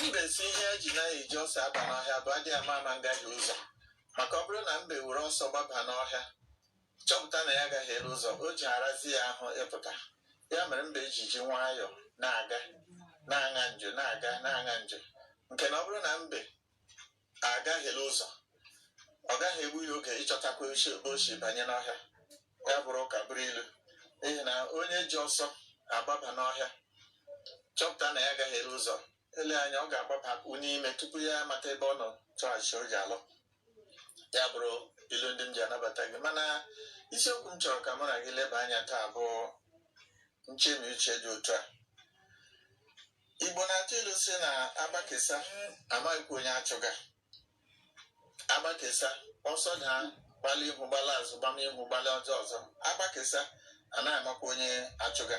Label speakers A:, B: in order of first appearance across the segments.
A: mbe si ihe eji na-eji ọsọ aba n'ọhịa bụ adị ama ngaghị ụzọ maka ọ bụrụ na mbe were ọsọ gbaba n'ọhịa chọpụta na ya agaghị elu ụzọ o ji arazi ya ahụ ịpụta ya mere mbe ji nwayọọ na-aga na-aṅa njo na-aṅa njo nke na ọ bụrụ na mbe agaghị elu ụzọ ọ gaghị egbu ya oge ịchọtakwa oshi banye n'ọhịa ya bụrụ ụka bụrụ ilu n'ihi na onye ji ọsọ agbaba n'ọhịa chọpụta na ya agaghị elu ụzọ ele anya ọ ga-agbapụ n'ime tupu ya amata ebe ọ nọ chọghachi o ji alụ ya bụrụ ilu ndị m ji anabata gị mana isiokwu m chọrọ ka mụ na gị leba anya taa bụ nchemi uche dị otu a Igbo na-atụ ilu si na agbakesa amaghịkwa onye achụga agbakesa ọsọ daa gbalị ihu gbala azụ gbama ihu gbala ọzọ agbakesa anaghị amakwa onye achụga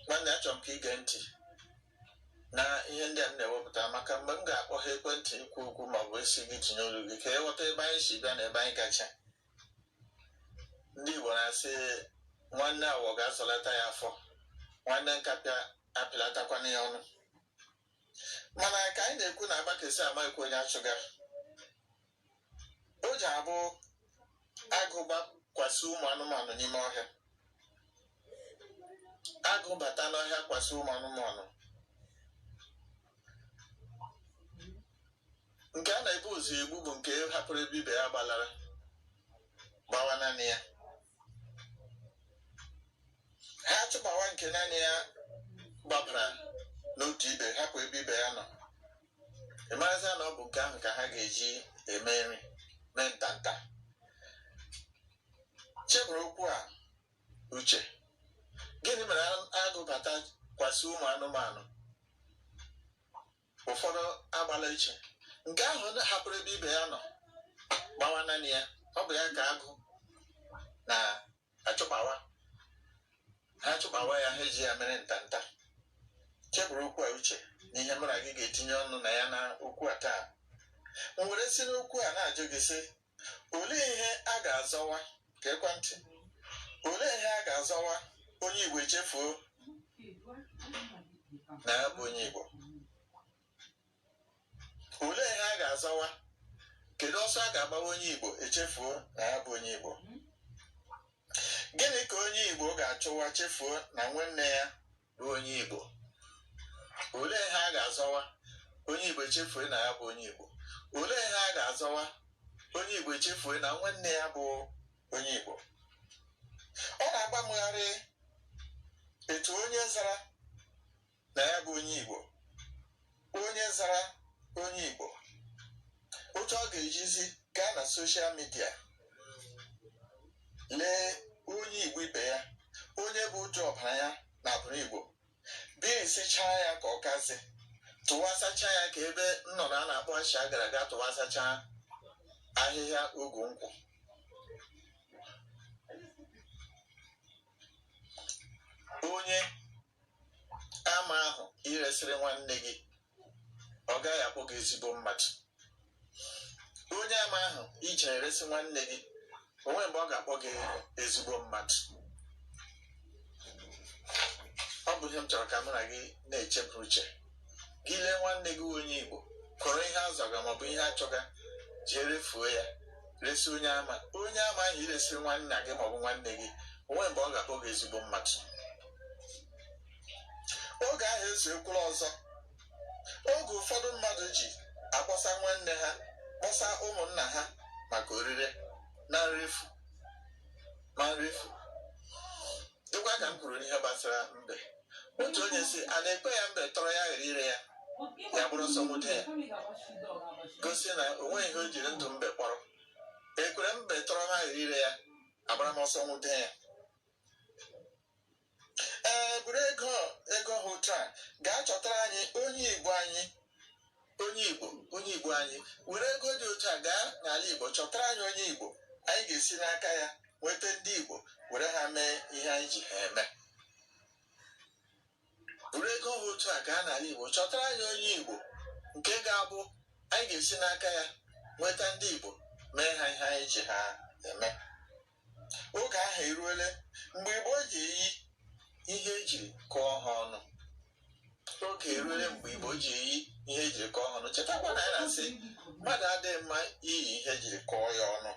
A: nwanne achọrọ m ka ige ntị na ihe ndị a m na-ewepụta maka mgbe m ga-akpọ ha ekwentị ikwu okwu ma ọ bụ esi gị tinye olu gị ka ịghọta ebe anyị si bịa na ebe anyị gacha ndị Igbo na-asị nwanne awọ ga-azọlata ya afọ nwanne nkapịa apịlatakwana ya ọnụ mana ka anyị na-ekwu na agbakesa amaghịkwa onye achụga o ji abụ agụ gbakwasị ụmụ anụmanụ n'ime ọhịa agụ bata n'ọhịa kwasị ụmụ anụmanụ nke a na-ebu ụzọ egbu bụ nke hapụrụ ebe ibe ya gbalara gbawa naanị ya ha chụbawa nke naanị ya gbabara n'otu ibe hapụ ebe ibe ya nọ ịmarazi na ọ bụ nke ahụ ka ha ga-eji eme nri mee ntanta chebụrụ okwu a uche gịnị mere agụ bata kwasị ụmụ anụmanụ ụfọdụ agbala iche nke ahụ hapụrụ ebe ibe ya nọ gbawa naanị ya ọ bụ ya ka agụ na-achụkpawa ha chụkpawa ya ha eji ya mere ntanta chebụrụ okwu a uche na ihe mụ na gị ga-etinye ọnụ na ya na okwu a taa m were si n'okwu a na-ajụ gị sị olee ihe a ga-azọwa ka ekwentị olee ihe a ga-azọwa onye Igbo echefuo na ya bụ onye Igbo olee ihe a ga-azọwa kedu ọsọ a ga-agbawa onye Igbo echefuo na ya bụ onye Igbo gịnị ka onye Igbo ga-achụwa chefuo na nwanne ya bụ onye Igbo olee ihe a ga-azọwa onye Igbo echefuo na ya bụ onye Igbo olee ihe a ga-azọwa onye Igbo echefuo na nwanne ya bụ onye Igbo ọ na-agbamgharị etu onye zara na ya bụ onye Igbo onye zara onye Igbo otu ọ ga-ejizi gaa na soshal midia lee onye Igbo ibe ya onye bụ uju ọbara ya na abụrụ Igbo bịa esichaa ya ka ọ gazi tụwasacha ya ka ebe nnọrọ a na-akpọ asha gara aga tụwasacha ahịhịa ogu nkwụ onye ama ahụ iresịrị nwanne gị ọ gaghị akpọ gị ezigbo mmadụ onye ama ahụ ije eresi nwanne gị onwe mgbe ọ ga-akpọ gị ezigbo mmadụ ọ bụ ihe m chọrọ ka mụ na gị na-echeburu uche gị lee nwanne gị onye Igbo kọrọ ihe azọga maọbụ ihe achọga jee refuo ya resi onye ama ahụ iresịrị nwanna gị maọbụ nwanne gị onwe mgbe ọ ga-akpọ gị ezigbo mmadụ oge ahụ ezuekwula ọzọ oge ụfọdụ mmadụ ji akpọsa nwanne ha kpọsa ụmụnna ha maka orire na nrefu dịkwa ka m kwuru n'ihe gbasara mbe otu onye si a na-ekpe ya mbe tọrọ ya ghara ire ya ya bụrụ sọ nwute ya gosi na onweghị ihe o jiri ndụ mbe kpọrọ ekwere mbe tọrọ ha ghara ire ya agbara m ọsọ nwute ya buru ego ha otu a gaa chọtara anyị onye Igbo anyị were ego dị otu a gaa n'ala Igbo chọtara anyị onye Igbo anyị ga-esi n'aka ya nweta ndị Igbo were ha mee ihe anyị ji ha eme buru ego ha otu a gaa n'ala Igbo chọtara anyị onye Igbo nke ga-abụ anyị ga-esi n'aka ya nweta ndị Igbo mee ha ihe anyị ji ha eme oge ahụ eruole mgbe Igbo ji eyi ihe ejiri kọọ ha ọnụ oge eruole mgbe Igbo ji eyi ihe ejiri kọọ ọnụ. Chetakwa na ya na-asị mmadụ adịghị mma iyi ihe ejiri kọọ ya ọnụ.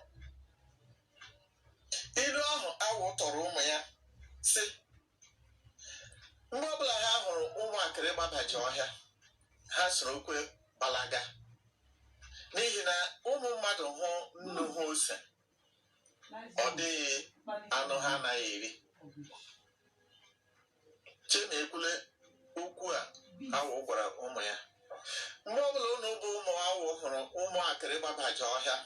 A: Ilu ahụ Awọ tọrọ ụmụ ya sị mgbe ọbụla ha hụrụ ụmụakịrị gbabaji ọhịa ha soro okwe gbalaga, n'ihi na ụmụ mmadụ hụ nnu ha ose ọ dịghị anụ ha anaghị eri. Chinekwule okwu a Awọ gwara ụmụ ya. Mgbe ọbụla unu bụ ụmụ Awọ hụrụ ụmụakịrị gbabaji ọhịa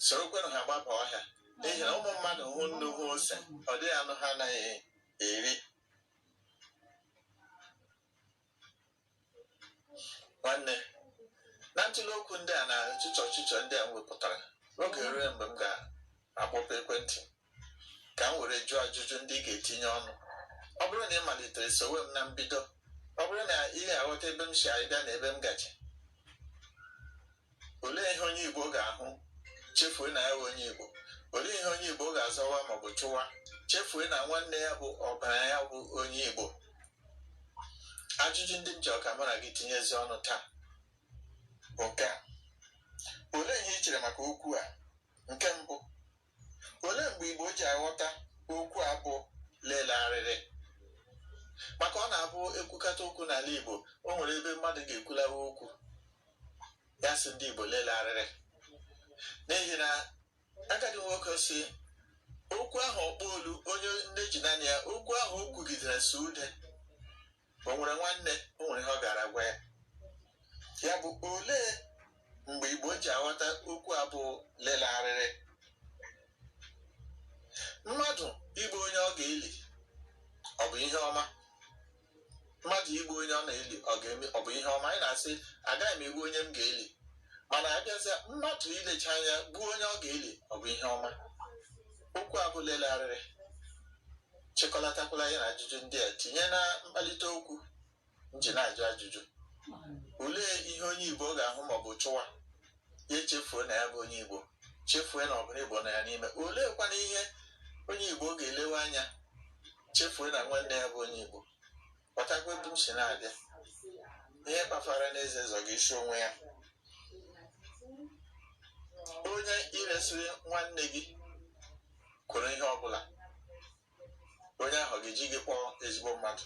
A: sorokwenụ ha gbaba ọhịa, n'ihi na ụmụ mmadụ hụ nnu ha ose ọ dịghị anụ ha anaghị eri. Nwanne, na ntụli okwu ndị a na ọchịchọ ndị a m wepụtara, oge rue mgbe m ga-akpọpụ ekwentị ka m were jụọ ajụjụ ndị ị ga-etinye ọnụ. Ọ bụrụ na ị malitere sowe m na mbido, ọ bụrụ na ị ga-aghọta ebe m si abịa na ebe m gaji, olee ihe onye Igbo ga-ahụ chefue na ya bụ onye Igbo? Olee ihe onye Igbo ga-azọwa maọbụ chụwa chefue na nwanne ya bụ ọbara ya bụ onye Igbo? Ajụjụ ndị m ji ọka mụ na gị tinyezi ọnụ taa bụ nke a. Olee ihe ị chere maka okwu a? Nke mbụ, olee mgbe Igbo ji aghọta okwu a bụ lele arịrị? Maka ọ na-abụ ekwukata okwu n'ala Igbo, o nwere ebe mmadụ ga-ekwulawa okwu ya sị ndị Igbo lele arịrị, n'ihi na agadi nwoke si okwu ahụ ọkpọ olu onye nne ji naanị ya, okwu ahụ o kwugidere so ude, o nwere nwanne, o nwere ihe ọ gara gwa ya. Ya bụ, olee mgbe Igbo ji aghọta okwu a bụ lele arịrị? Mmadụ igbu onye ọ ga-eli ọ bụ ihe ọma? Mmadụ igbu onye ọ na-eli ọ bụ ihe ọma? Anyị na-asị agaghị m egbu onye m ga-eli, mana abịazịa mmadụ ilecha anya gbuo onye ọ ga-eli ọ bụ ihe ọma? Okwu a bụ lele arịrị. Chịkọlatakwala ya na ajụjụ ndị a tinye na mkpalite okwu nji na-ajụ ajụjụ. Olee ihe onye Igbo ga-ahụ maọbụ chụwa ya echefuo na ya bụ onye Igbo, chefue na ọbụla Igbo na ya n'ime? Oleekwana ihe onye Igbo ga-elewe anya chefue na nwanne ya bụ onye Igbo? Kpọtakwa ebe m si na-abịa. Ihe kpafara n'eze zọga isi onwe ya. Onye iresịrị nwanne gị kwuru ihe ọbụla, onye ahụ ga-eji gị kpọọ ezigbo mmadụ.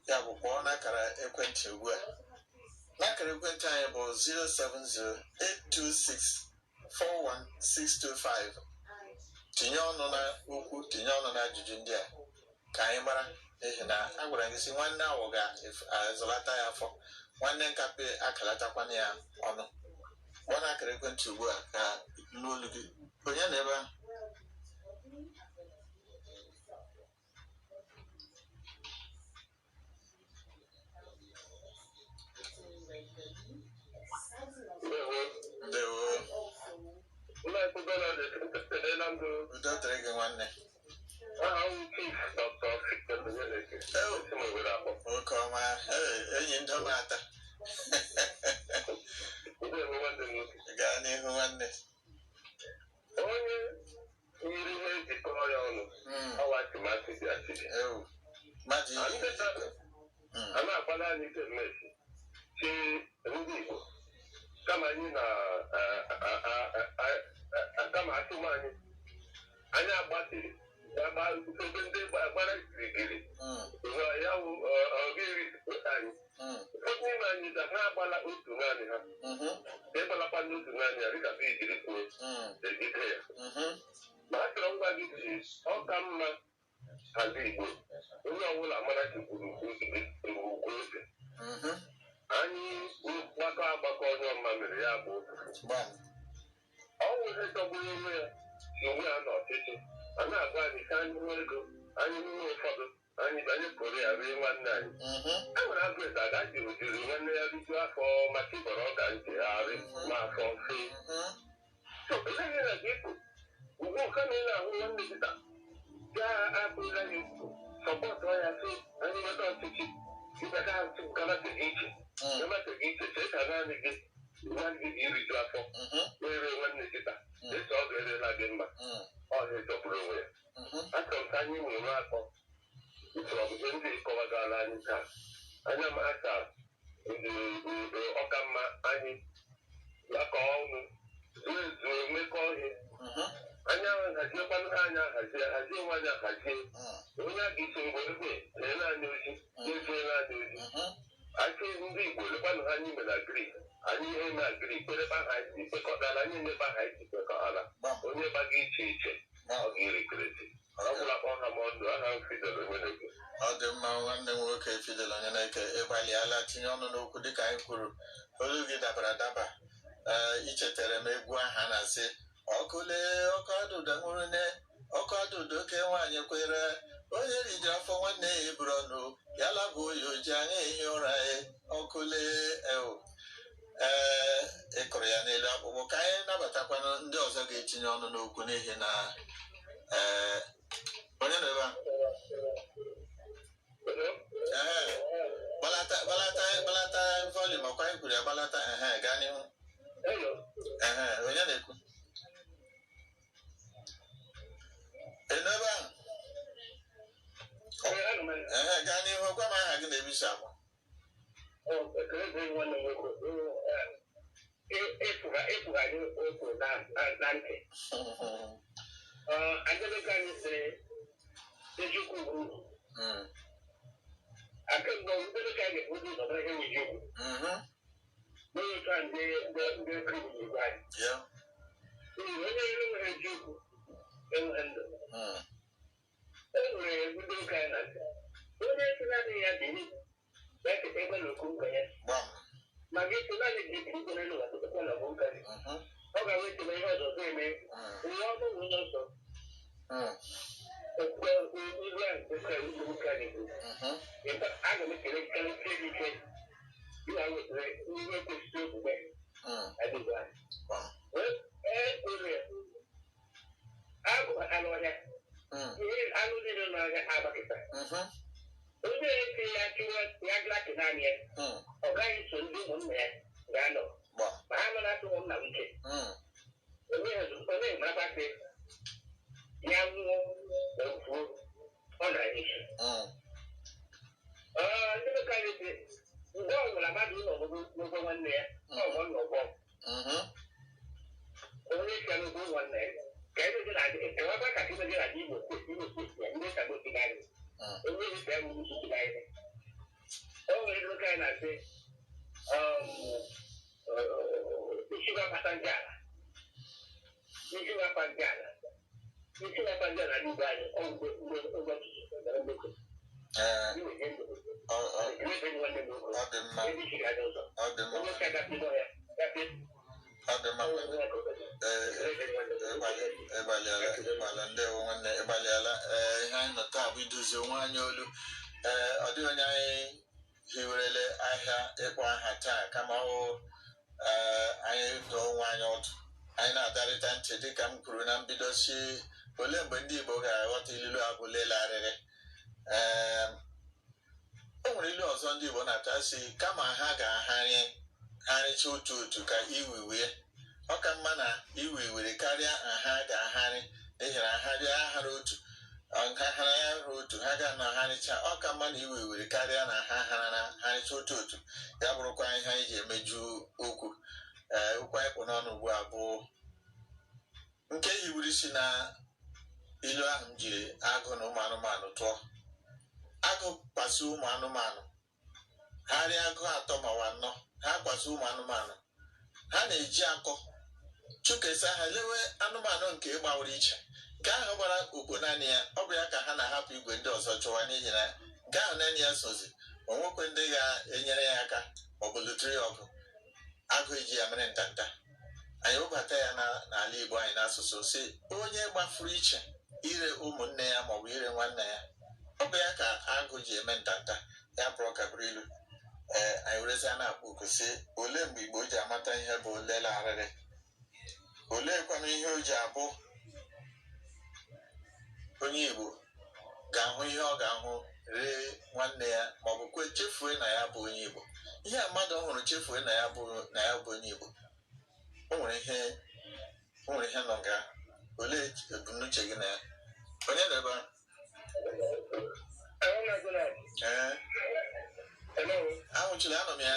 A: Ya bụ, kpọọ n'akara ekwentị ugbu a. N'akara ekwentị anyị bụ 07082641625. Tinye ọnụ na okwu, tinye ọnụ na ajụjụ ndị a ka anyị mara, n'ihi na a gwara gị si nwanne Awọ ga-azọlata ya afọ, nwanne Nkapị akalatakwana ya ọnụ. Gwa n'akara ekwentị ugbu a ka n'olu gị. Onye na ebe ahụ? Udo dịrị gị nwanne. Nwoke ọma, enyi ndị ọma ata. Gaa n'ihu nwanne.
B: Onye nyiri ihe njikọrọ ya ọnụ ọwa timati dị achịrị. A na-akwado anyị ike mmesi chi ndị Igbo kama anyị kama atụm anyị agbatịrị ebe ndị gbara kirikiri ya wụ ọgịrị anyị. Ụfọdụ n'ime anyị ga ha agbala otu naanị ha, ịgbalakwa n'otu naanị ya dịka ijiri kwuo ejide ya. Ma a chọrọ ngwa gị si ọ ka mma ala Igbo onye ọbụla mara jikwuru ugwu ose. Anyị gbakọ onye ọma mere ya bụ ọ wụ ihe jọgburu onwe ya si onwe ya n'ọchịchị. A na-agwa anyị ka anyị nwee ego, anyị nwee ụfọdụ, anyị pụrụ ya rie nwanne anyị. E nwere agụet aga jiri nwanne ya rijuo afọ maka ịbọrọ ọga nchegharị ma afọ mfe. Eleghị na gị bụ ugbu ka na ị na-ahụ nwanne gị taa ga-abụla ya ukwu sọpọtụ ya sị anyị nweta ọchịchị ịbata gamateghị iche gamateghị iche chee ka naanị gị nwanne gị iriju afọ were nwanne gị taa eche ọ ga-erela gị mma. Ọhịa jọgburu onwe ya. Achọrọ m ka anyị nwere akọ usoro ọgụgụ ndị kọwagala anyị taa anya m aka ọkamma anyị laka ọnụ zuo mmekọ ihe anya ahụ haziekwanụ ha anya hazie onwe anya hazie onye a ga-eso mgbe egbe na-ele ozi na-ezuela anya ozi achị ndị Igbo lekwanụ ha anyị mere agrik anyị ihe na agrik kpereba ha isi kpekọtara anyị nyeba ha isi kpekọtara onye gbaga iche iche ọ ga-erikreti ọ bụla kpọ ha ma ọdụ aha Fidel Onyeneke.
A: Ọ dị mma nwanne m nwoke Fidel Onyeneke ịgbalịala tinye ọnụ n'okwu dịka anyị kwuru olu gị dabara adaba ichetara m egwu aha na-asị ọkụle ọkụ adụdo nwụrụ ne ọkụ adụdo ke nwaanyị kwere onye riji afọ nwanne ya eburu ọnụ ya labụ oyi oji anya ehi ụra ya ọkụle ịkụrụ ya n'elu akpụkpọ ka anyị nabatakwana ndị ọzọ ga-etinye ọnụ n'okwu n'ihi na onye nọ ebe a gbalata volume ọkwa anyị kwuru ya gbalata gaa n'ihu onye na-ekwu n'ebe ahụ gaa n'ihu gwa m aha gị na-ebisa akwa
B: ịpụghị okwu na ntị Angelica anyị sịrị eziokwu uru akemgbe Angelica ga-ebu ụzọ na ihe eziokwu n'onye otu a ndị krimin igwe anyị onye ire nwere eziokwu enweghị ndụ e nwere ndị ụka ya na-asị onye esi naanị ya biri na-eketa ebe na okwu nka ya ma gị esi naanị gị biri ikpere n'ụwa tụtụkwa na okwu nka gị ọ ga-ewetebe ihe ọzọ eme uwe ọnụ nwunye ọsọ iwe a nke ụka igbo ụka n'igbo aga m ekele karịsịa gị ike ịna wetara ihe kwesịrị omume adịghị anyị agụ anụ ọhịa ihe anụ niile n'ọhịa agbakịta onye eke ya chụwa ya glaki naanị ya ọ gaghị so ndị ụmụnna ya ga-anọ ma ha nọ na-atụ ụmụnna m ike onye marakasị ya nwụọ na ofuo ọ na-echi ndị ụka anyị sị mgbe ọ nwụrụ mmadụ ụlọ n'ụgwọ nwanne ya ọgwọ nnọgwọ onye si ya n'ụgwọ nwanne ya ka ebe dị na-adị ewekwa ka ime dị na-adị igbo ya ndị ka gosi n'anyị onye ezi ka enwere nsogbu n'anyị o nwere ndị ụka anyị na-asị isi ga-akpata ndị ala isi ga-akpa ndị ala isi ga-akpa ndị ala n'igwe anyị ọ mgbe ụbọchị gara mgbekọ
A: ịgbalịala ihe anyị nọ taa bụ idozi onwe anyị olu ọ dịghị onye anyị hiwerele ahịa ịkpọ aha taa kama ọ anyị dọọ onwe anyị ọdụ anyị na-adarịta ntị dịka m kwuru na mbido si olee mgbe ndị Igbo ga-aghọta ilu abụ lelarịrị o nwere ilu ọzọ ndị Igbo na-ata si kama ha ga-agharịcha otu ka iwiwie ọ ka mma na iwiwere karịa ha ga-agharị n'ihi na ahara otu ha ga-anagharịcha ọ ka mma na iwiwere karịa na ha harịcha otu ya bụrụkwa ihe anyị ji emeju okwu okwu anyị kpụ n'ọnụ ugbu a bụ nke hiwuru isi na ilu ahụ m jiri agụ na ụmụ anụmanụ tụọ agụ kpasu ụmụ anụmanụ ha rịa agụ atọ ma wa anọ ha kpasu ụmụ anụmanụ ha na-eji akọ chụkesa ha lewe anụmanụ nke gbawara iche nke ahụ gbara okpo naanị ya ọ bụ ya ka ha na-ahapụ igwe ndị ọzọ chụwa n'ihi na nke ahụ naanị ya sozi onwekwe ndị ga-enyere ya aka ma ọ bụ lụtụrụ ya ọgụ agụ eji ya mere ntanta anyị webata ya n'ala Igbo anyị n'asụsụ si onye gbafuru iche ire ụmụnne ya maọbụ ire nwanne ya ọ bụ ya ka agụ ji eme ntanta ya bụrụ ka bụrụ ilu anyị werezi a na-akpọ oku si olee mgbe Igbo ji amata ihe bụ olele arịrị oleekwanụ ihe o ji abụ onye Igbo ga-ahụ ihe ọ ga-ahụ ree nwanne ya maọbụ kwe chefue na ya bụ onye Igbo ihe a mmadụ ọhụrụ chefue na ya bụ onye Igbo o nwere ihe nọ nga olee ebumnuche gị na ya onye nọ ebe Anwụchiri anọ m ya.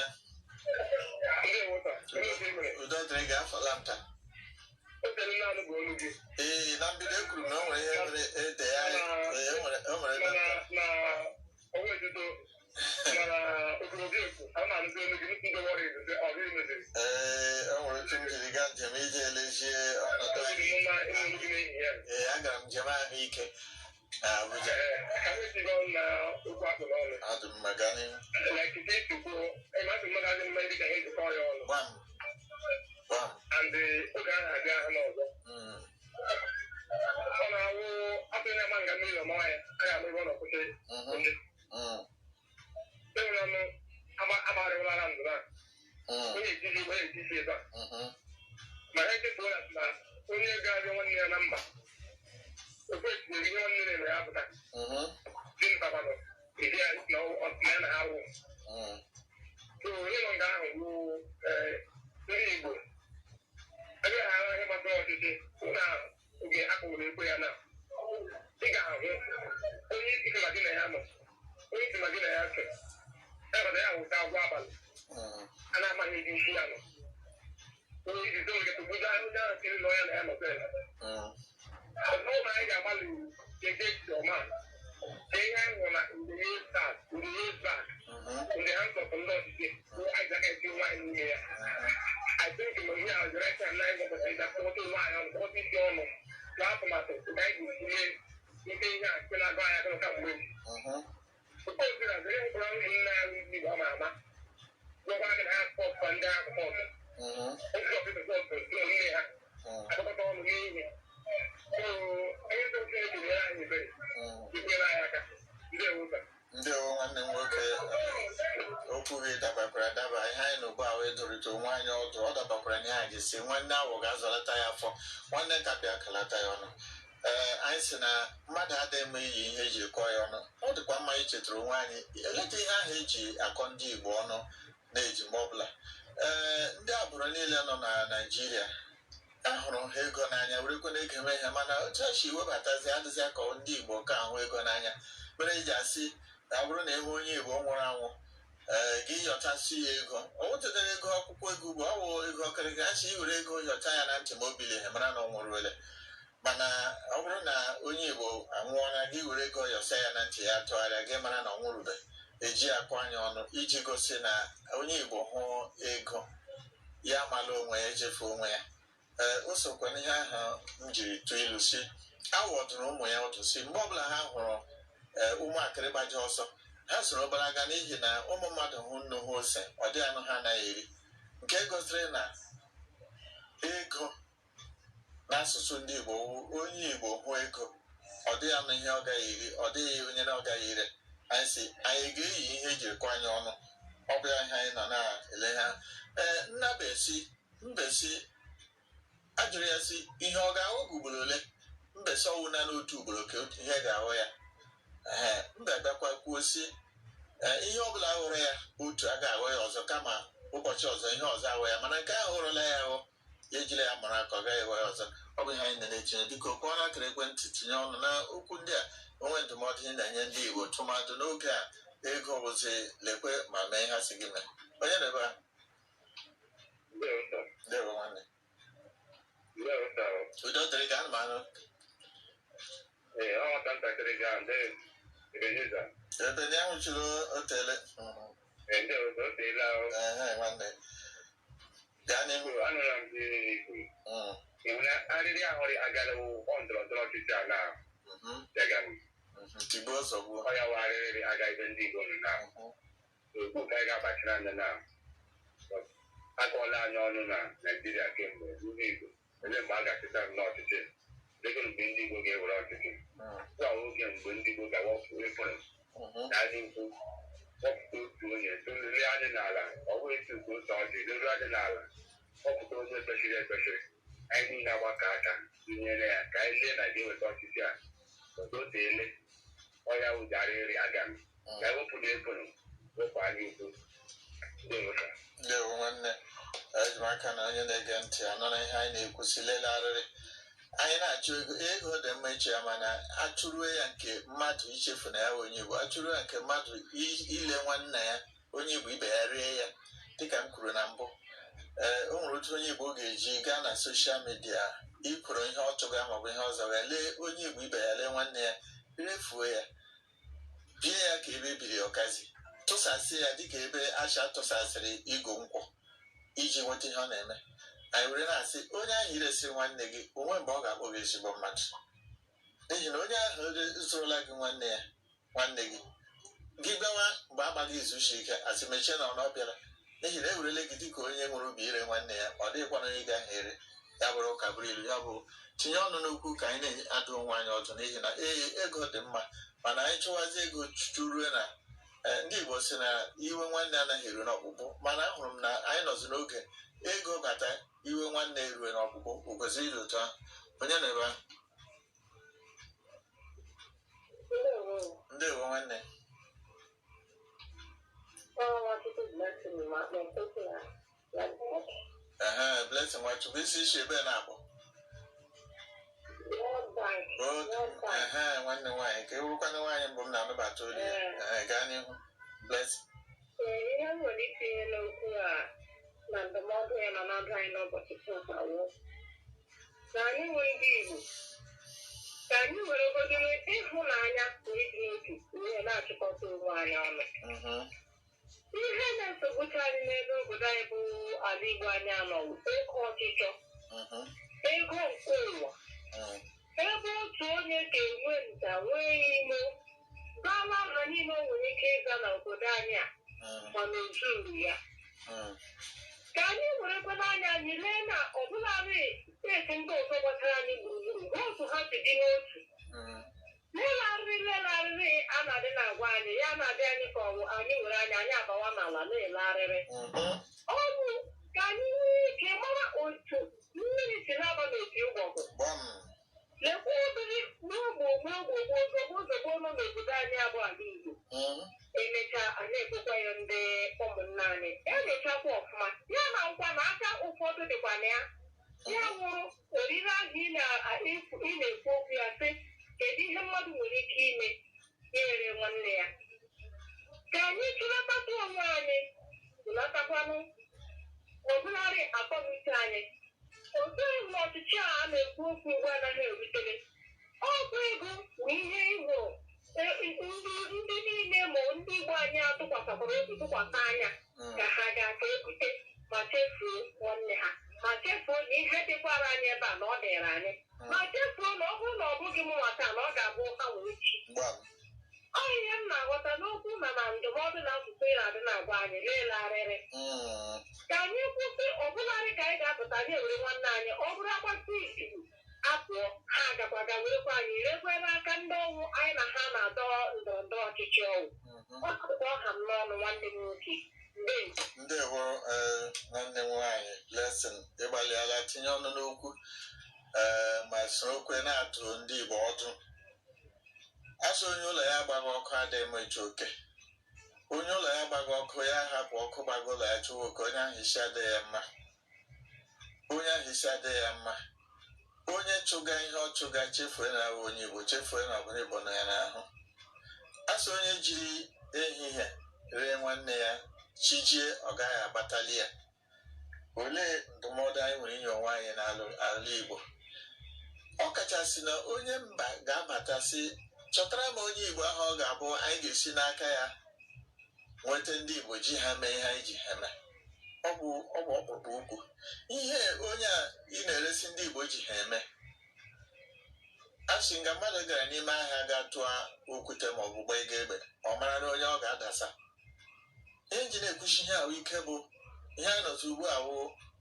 A: Udo dịrị gị afọ lamta. Ee, na mbido ekwuru na o nwere ihe mere ede ya. O nwere otu m jiri gaa njem ije elezie ọnọdụ anyị. Ee, agara m njem ahụike Abuja. Adụ m maka n'ihu.
B: And oge ahụ abịa ahụ n'ọzọ ọ na-awụ atụghị ama nga mmiri ọmawa ya a ga-ama ebe ọ nọkwụsị ndị enwere ọnụ agbarịwụlara ndụ na onye etiti onye etiti ebe a ma ha echefuo ya na onye ga-abịa nwanne ya na mba okwe etinyere ihe nwanne na-eme ya pụta dị ntabanụ edi ya na na ha wụ so onye nọ nga ahụ bụ ndị Igbo ebe ha ihe gbasara ọchịchị na oge akpụrụ ekwe ya na ị ga-ahụ onye isi ma gị na ya nọ onye isi ma gị na ya so ebata ya wụta agwọ abalị a na-amaghị ezi isi ya nọ onye isi so nke tụbuja onye ahụ siri nọ ya na ya nọ be ọzọ na anyị ga-agbalị ege esi ọma ka ihe anyị nwụ na ndenye start ndenye back ndị ha nsọtụ ndị ọchịchị bụ anyị ga esi nwaanyị n'ime ya I think when we are direct and live on the photo line on what is your name, last month, the guy who is in the guy I don't come with. Suppose that very brown in the Mama. Go back and ask for fun down the phone. Also, the phone to do here. I don't know the meaning. So, I don't think to the line is very. You can
A: nwanne m nwoke okwu gị dabakwara adaba ihe anyị na ugbu a wee dorịta onwe anyị ọdụ ọ dabakwara nye anyị si nwanne awọ ga-azọlata ya afọ nwanne ntabịa kalata ya ọnụ anyị si na mmadụ adịghị eme iyi ihe eji kọọ ya ọnụ ọ dịkwa mma ichetara onwe anyị eleta ihe ahụ eji akọ ndị Igbo ọnụ na-ejima ọbụla ndị agbụrụ niile nọ na Naịjirịa ahụrụ ha ego n'anya werekwa na ego eme ihe mana otu echi webatazi adịzi ka ndị Igbo ka ahụ ego n'anya mere eji asị na ọ bụrụ na enwe onye Igbo nwụrụ anwụ gị yọchasị ya ego o wetadara ego akwụkwọ ego ugbo ọ wụ ego ọkịrịka achị iwere ego yọcha ya na ntị ma o bili ihe mara na ọ nwụrụ ele mana ọ bụrụ na onye Igbo anwụọla gị were ego yọsa ya na ntị ya tụgharịa gị mara na ọ nwụrụbe eji akwa anya ọnụ iji gosi na onye Igbo hụ ego ya mala onwe ya echefu onwe ya o sokwa n'ihe ahụ m jiri tụọ ilu si awọdụrụ ụmụ ya ọdụ si mgbe ọbụla ha hụrụ ụmụakịrị gbaji ọsọ ha soro gbalaga n'ihi na ụmụ mmadụ hụ nnu ha ose ọ dị anụ ha anaghị eri nke gosiri na ego n'asụsụ ndị Igbo onye Igbo hụ ego ọ dịghị anụ ihe ọ gaghị eri ọ dịghị onye na ọ gaghị ire anyị si anyị ga-eyi ihe ejiri kwa anyị ọnụ ọ bụla ihe anyị nọ na-ele ha mbesi ajụrụ ya si ihe ọ ga-ahụ ugboro ole mbesi ọwụ na n'otu ugboro ka ihe ga-ahụ ya mba bịakwa kwuo si ihe ọbụla hụrụ ya otu a ga-ahụ ya ọzọ kama ụbọchị ọzọ ihe ọzọ ahụ ya mana nke ahụ hụrụla ya ahụ ya ejiri ya mara aka ọ gaghị ahụ ya ọzọ ọ bụ ihe anyị na-etinye dịka okwu ọ na-akara ekwentị tinye ọnụ na okwu ndị a onwe ndụmọdụ ihe na-enye ndị Igbo tụmadụ n'oge a ego bụzi lekwe ma mee ha si gị mee onye na-ebe a ndewo nwanne udo dịrị ka anụmanụ ebe ndị ahụ chụrụ otele nwanne gaa n'ihu
B: arịrị ahụrị agara ndọrọ ndọrọ ọchịchị a na
A: tigbuo nsogbu
B: ọ ya wụ arịrị aga ebe ndị Igbo nọ na okwu ka anyị ga-agbachiri anya na akọọla anyị ọnụ na Naịjirịa kemgbe ndị Igbo ele mgbe a ga-achịta n'ọchịchị dịka mgbe ndị Igbo ga-ewere ọchịchị ọ oge mgbe ndị Igbo ga-awọpụ efere na adị nkwu wọpụta otu onye tolili adị n'ala ọ bụghị isi ukwu ose ọjị lelu adị n'ala wọpụta onye kwesịrị ekwesịrị anyị niile agbakọ aka tinyere ya ka anyị lee na ga-eweta ọchịchị a oteele ọya ụjarịrị agami ka ewepụ na efere wepụ anya ukwu
A: ndewo nwanne ejimaka na onye na-ege ntị anọ na ihe anyị na-ekwusi lele arịrị anyị na-achụ ego dị mma iche ya mana achụruo ya nke mmadụ ichefu na ya onye Igbo achụruo ya nke mmadụ ile nwanne ya onye Igbo ibe ya rie ya dịka m kwuru na mbụ o nwere otu onye Igbo ga-eji gaa na soshal midia ikwuru ihe ọ chọga maọbụ ihe ọzọ ya lee onye Igbo ibe ya lee nwanne ya refuo ya bie ya ka ebe ebiri ọkazi tụsasị ya dịka ebe asha tụsasịrị igo nkwọ iji nweta ihe ọ na-eme anyị were na-asị onye ahụ iresịrị nwanne gị onwe mgbe ọ ga-akpọ gị ezigbo mmadụ n'ihi na onye ahụ zụrụla gị nwanne gị bịawa mgbe agbaghị izuchi ike asị mechie na ọ bịara n'ihi na ewerele gị dịka onye nwere obi ire nwanne ya ọ dịghịkwana onye ga-ahụ ere ya bụrụ ụka bụrụ ilu ya bụ tinye ọnụ n'okwu ka anyị na-adụ onwe anyị ọdụ n'ihi na ego dị mma mana anyị chọwazi ego churuo na ndị Igbo si na iwe nwanne anaghị eru n'ọkpụkpụ mana ahụrụ m na anyị nọzi n'oge ego bata iwe nwanne erue n'ọkpụkpụ o kwesịrị ịdị otu ahụ onye na ebe ahụ ndewo nwanne Blessing Nwachukwu isi ishi ebe na-akpọ nwanne nwaanyị ka ewurukwana nwaanyị mbụ m na-anụbata olu ya gaa n'ihu Blessing
C: ihe m nwere itinye n'okwu a na ndụmọdụ ya na na-adụ anyị n'ụbọchị taa na anyị nwee ndị Igbo ka anyị were ogodoro ịhụnanya pụrụ ịdị n'otu ihe na-achịkọta onwe anyị ọnụ ihe na-esogbucha anyị n'ebe obodo anyị bụ ala Igbo anyị anọwụ ego ọchịchọ ego nke ụwa ebe otu onye ga-enwe nta nwee ime gawa aha niile o nwere ike ịga n'obodo anyị a mana ozuru ya ka anyị werekwa n'anya anyị lee na ọbụladị steeti ndị ọzọ gbasara anyị gburugburu ha otu ha si dị n'otu lelarịrị a na-adị na-agwa anyị ya na-adị anyị ka ọwụ anyị were anya anyị abawa n'ala na-elarịrị ọ bụ ka anyị nwee ike mara otu mmiri si na-aba n'opi ụgbọgụ lekwa obere n'ogbogbo nọ n'obodo anyị abụ ala Igbo emechaa anyị ekwekwa ya ndị ụmụnna anyị emechakwa ọfụma ya na nkwa na aka ụfọdụ dịkwa na ya nwụrụ oriri ahụ ị na-ekwu okwu ya sị kedu ihe mmadụ nwere ike ime ya ere nwanne ya ka anyị chụlatakwa onwe anyị chụlatakwanụ ọbụlarị akọnuche anyị otughị m ọchịchị a na-ekwu okwu ugbu anaghị erutere ọ bụ ego bụ ihe ịhụ ndị niile ma ndị Igbo anyị atụkwasịkwara obi tụkwasị anya ka ha ga-aka ebute ma chefuo nwanne ha ma chefuo na ihe dịkwara anyị ebe a na ọ dịrị anyị ma chefuo na ọ bụrụ na ọ bụghị m nwata na ọ ga-abụ ha wee chi ọ ihe m na-aghọta n'okwu na ndụmọdụ na asụsụ ị na-adị na-agwa anyị leelarịrị ka anyị kwụsị ọbụlarị ka anyị ga-apụta anyị ewere nwanne anyị ọ bụrụ agbata izizi apụọ ha agakwaga werekwa anyị rekwere aka ndị ọnwụ anyị na ha na-adọ ndọrọndọrọ ọchịchị ọwụ ọkụkọ ọha m n'ọnụ nwanne m nwoke
A: ndewo nwanne m nwaanyị Blessing ịgbalịala tinye ọnụ n'okwu ma sorokwe na-atụ ndị Igbo ọdụ asụ onye ụlọ ya gbaghị ọkụ adịghị m eche oke onye ụlọ ya gbaghị ọkụ ya hapụ ọkụ gbago ụlọ ya chụwa oke onye ahụ isi adịghị ya mma onye chụga ihe ọ chụga chefue na onye Igbo chefue na ọbụla Igbo nọ ya n'ahụ asụ onye jiri ehihie ree nwanne ya chijie ọ gaghị agbatali ya olee ndụmọdụ anyị nwere inye onwe anyị n'ala Igbo ọ kachasị na onye mba ga-abatasị chọtara m onye Igbo ahụ ọ ga-abụ anyị ga-esi n'aka ya nweta ndị Igbo ji ha mee ihe anyị ji ha mee ọ bụ ọkpụkpụ ukwu ihe onye a ị na-eresi ndị Igbo ji ha eme asị nga mmadụ gara n'ime ahịa ga-atụa okwute ma ọ bụ gba ego egbe ọ mara na onye ọ ga-adasa ihe nji na-ekwuchi ihe ahụ ike bụ ihe a nọtụ ugbu a wụ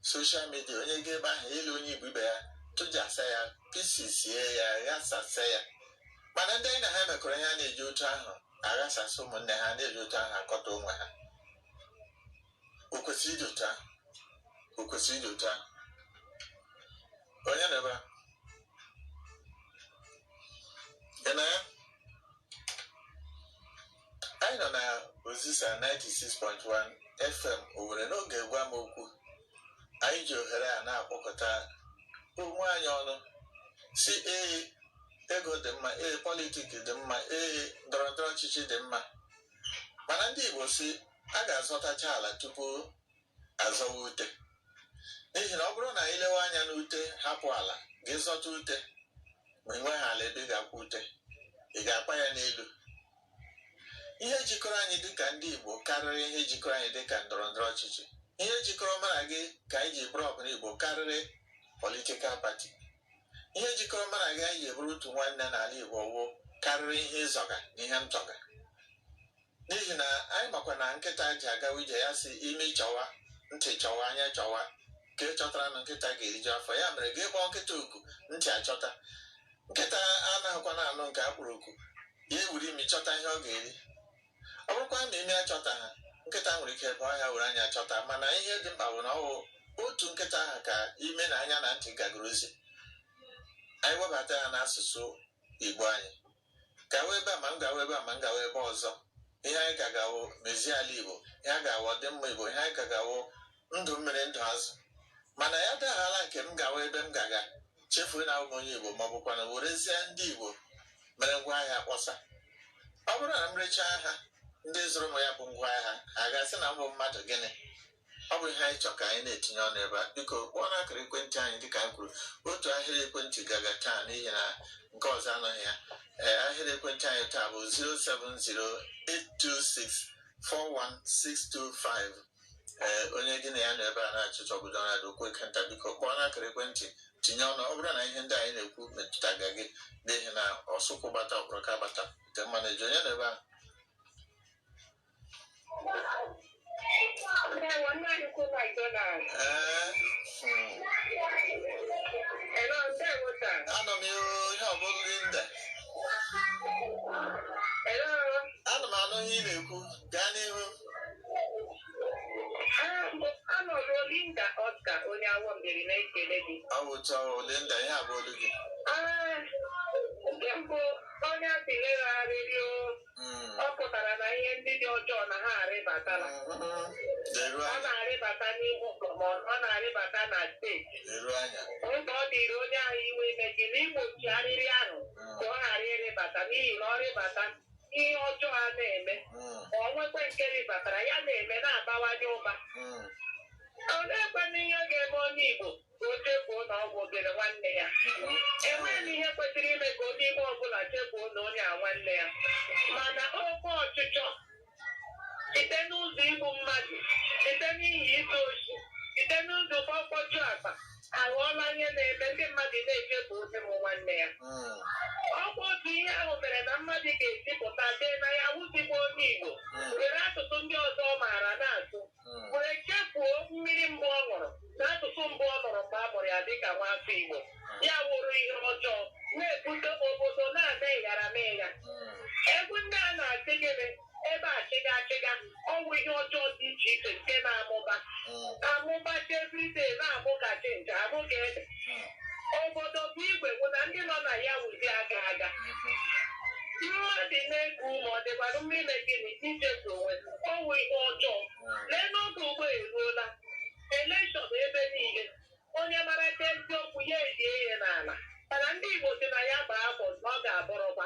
A: soshal midia onye ga ebe ahụ elu onye Igbo ibe ya tụjasa ya pisisie ya ghasasa ya mana ndị anyị na ha mekọrọ ihe a na-eji otu ahụ aghasasị ụmụnne ha na-eji otu ahụ akọta onwe ha o kwesịrị ịdị otu ahụ onye na ebe na ya anyị nọ na Ozisa 96.1 FM Owerri n'oge gwa m okwu anyị ji ohere a na-akpọkọta onwe anyị ọnụ si ego dị mma politiki dị mma ndọrọndọrọ ọchịchị dị mma mana ndị Igbo si a ga-azọtacha ala tupu azọwa ute. N'ihi na ọ bụrụ na ilewe anya n'ute hapụ ala gị zọta ute ma enweghị ala ebe ị ga-akwa ute, ị ga-akpa ya n'elu. Ihe jikọrọ anyị dịka ndị Igbo karịrị ihe jikọrọ anyị dịka ndọrọ ndọrọ ọchịchị. Ihe jikọrọ mara gị ka anyị ji bụrụ ọbụla Igbo karịrị politikal pati. Ihe jikọrọ mara gị anyị ji bụrụ otu nwanne n'ala Igbo wụ karịrị ihe ịzọga na ihe ntọga. N'ihi na anyị makwa na nkịta ji agawa ije ya si imi chọwa, ntị chọwa, anya chọwa, ka ị chọtara na nkịta ga-eriju afọ. Ya mere gị kpọọ nkịta oku, ntị achọta. Nkịta anaghịkwa na anụ nke akpụrụ oku, ya ewuri imi chọta ihe ọ ga-eri. Ọ bụrụkwa ma imi achọta ha, nkịta nwere ike bụ ọhịa were anya achọta, mana ihe dị mkpa bụ na ọ bụ otu nkịta ahụ ka ime na anya na ntị gagoro ozi. Anyị webata ya n'asụsụ Igbo anyị, gawa ebe a ma m gawa ebe a ma m gawa ebe ọzọ. Ihe anyị ga-agawo mezie ala Igbo, ihe a ga-awọ dị mma Igbo, ihe anyị ga-agawo ndụ mmiri ndụ azụ. Mana ya daghala nke m gawa ebe m gaga chefuo na abụ onye Igbo, ma ọ bụkwa na werezie ndị Igbo mere ngwa ahịa kpọsa. Ọ bụrụ na m rechaa ha, ndị zụrụ m ya bụ ngwa ahịa a ga-asị na mbụ mmadụ gịnị? Ọ bụ ihe anyị chọrọ ka anyị na-etinye ọnụ ebe a. Biko kpọọ n'akara ekwentị anyị dịka anyị kwuru. Otu ahịrị ekwentị gaga taa n'ihi na nke ọzọ anọghị ya. Ahịrị ekwentị anyị taa bụ 07082641625. Onye gị na ya nọ ebe a na-achịcha obodo na-adị okwu ekenta, biko kpọọ n'akara ekwentị tinye ọnụ. Ọ bụrụ na ihe ndị anyị na-ekwu metụtaga gị n'ihi na ọsụkwụ bata ọkpọrọ ka bata nke mmanụ eji onye nọ ebe a. Anọ m ihe ọbụla Linda. Ana m anụ ihe ị na-ekwu, gaa n'ihu.
C: Anọrụ Linda Oscar onye awọ mberi na-ekele gị.
A: Ọ bụ otu ọrụ Linda, ihe abụọ olu gị.
C: Nke mbụ onye atịlegharịrị ọ pụtara na ihe ndị dị ọjọọ na ha arịbatala. Ọ na-arịbata n'ime ụlọ ma ọ na-arịbata na steeti. Ụzọ ọ dịrị onye ahụ iwe meji na igbochi arịrị ahụ ka ọ ghara ịrịbata, n'ihi na ọ rịbata ihe ọjọọ a na-eme. Ọ nwekwe nke rịbatara ya na-eme na-abawanye ụba. Ọ na-ekwe ihe ga-eme onye Igbo ka o chefuo na ọ bụ obere nwanne ya. Enweghị ihe kwesịrị ime ka onye Igbo ọbụla chefuo na onye a nwanne ya. Mana oke ọchịchọ site n'ụzọ igbu mmadụ, site n'ihi ịtụ oshi, site n'ụzọ mkpọju akpa aghọọla ihe na-eme ndị mmadụ na-echefu onye bụ nwanne ya. Ọ bụ otu ihe ahụ mere na mmadụ ga-esipụta dee na ya wụzigbo onye Igbo, were asụsụ ndị ọzọ ọ maara na-asụ, were chefuo mmiri mbụ ọ ṅụrụ na asụsụ mbụ ọ nụrụ mgbe a mụrụ ya dịka nwafọ Igbo. Ya wụrụ ihe ọjọọ na-ebute obodo na-eme ịghara mee ya. Egwu ndị a na-asị gịnị ebe achịga achịga ọnwụ ihe ọjọọ dị iche iche nke na-amụba amụbacha everyday na-amụgachi nje amụga ede. Obodo bụ igwe bụ na ndị nọ na ya wụzi aga aga. Mmadụ na-eku ma ọ dịkwara mmiri gịnị ichefu onwe ọnwụ ihe ọjọọ. Lee n'oge ugbo eruola, elekshọn ebe niile, onye maracha eziokwu ya edie ihe n'ala. Mana ndị Igbo si na ya gbaa afọ na ọ ga-abụrụkwa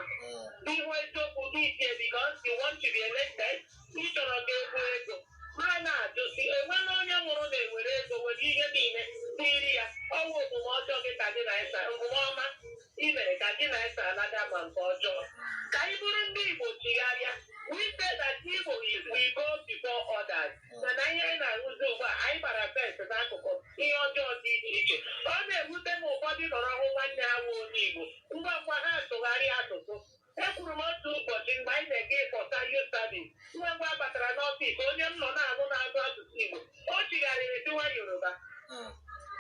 C: ihu eziokwu dị iche because you want to be elected, ị chọrọ ka egwu ego. Ma na-ajụsi enwela onye nwụrụ na-ewere ego nwere ihe niile n'iri ya. Ọnwụ omume ọjọọ gị ka gị na ịsa omume ọma i mere ka gị na ịsa alaga ma nke ọjọọ. Ka anyị bụrụ ndị Igbo chigharịa, we say that Igbo we go before others. Mana ihe anyị na-arụzi ugbu a anyị gbara fensị n'akụkụ ihe ọjọọ dị iche iche. Ọ na-ewute m ụfọdụ nọrọ hụ nwanne ha nwe onye Igbo ngwa ngwa ha atụgharịa asụsụ. Ekwuru m otu ụbọchị mgbe anyị na-ege ịpọta youth service, ngwa ngwa batara n'ọfịs onye m nọ na-anụ na-agụ asụsụ Igbo, o chigharịrị dịwa Yoruba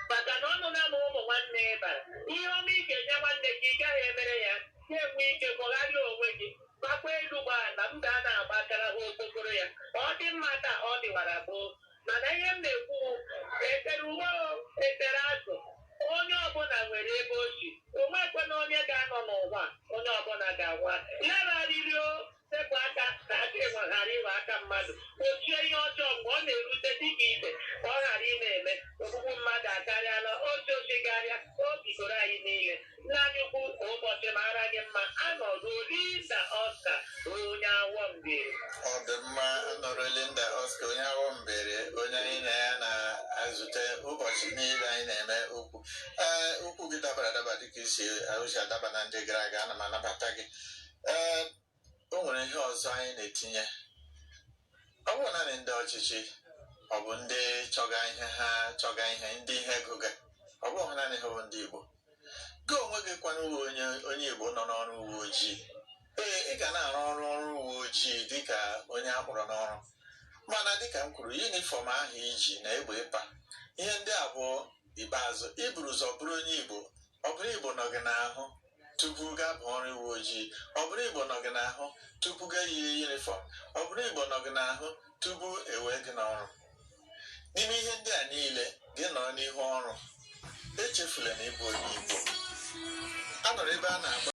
C: maka na ọnụ na ụmụ nwanne bara. Ihe ọma ị ga-enye nwanne gị ị gaghị emere ya, na-enwe ike kpọgharịa onwe gị gbakwa elu gbala m ga na-agbakara ha okpokoro ya. Ọ dị mma ka ọ dịwara gboo. Mana ihe m na-ekwu etere uwe etere azụ, onye ọbụla nwere ebe o si. Onwekwe na onye ga-anọ n'ụwa onye ọbụla ga-anwa. Legharịrị sepụ aka na aka enwe ghara iwe aka mmadụ, gbochie ihe ọjọọ mgbe ọ na-erute dịka ibe ka ọ ghara ị na-eme. Ogbugbu mmadụ akarịala, ozi osigharịa, o bidoro anyị niile. Naanị ukwu ụbọchị mara gị mma. Anọrụ Linda Oscar onye awọ mbiri.
A: Ọ dị mma, anọrụ Linda Oscar. ụbọchị niile anyị na-eme okwu okwu gị dabara adaba dịka isi ahụsi adaba na ndị gara aga. Ana m anabata gị. O nwere ihe ọzọ anyị na-etinye. Ọ bụ naanị ndị ọchịchị, ọ bụ ndị chọga ihe ndị ihe gụga, ọ bụ naanị ha bụ ndị Igbo. Gị onwe gị kwana onye Igbo nọ n'ọrụ uwe ojii. Ị ga na-arụ ọrụ uwe ojii dịka onye a kpọrọ n'ọrụ, mana dịka m kwuru, yunifọm ahụ iji na egbe ịpa ihe ndị abụọ ikpeazụ iburu ụzọ bụrụ onye Igbo. Ọ bụrụ Igbo nọ gị n'ahụ tupu gaa bụ ọrụ uwe ojii, ọ bụrụ Igbo nọ gị n'ahụ tupu gaa yiri yunifọm, ọ bụrụ Igbo nọ gị n'ahụ tupu ewee gị n'ọrụ. N'ime ihe ndị a niile, gị nọrọ n'ihu ọrụ, echefula na ịbụ onye Igbo. A nọrọ ebe a na-agba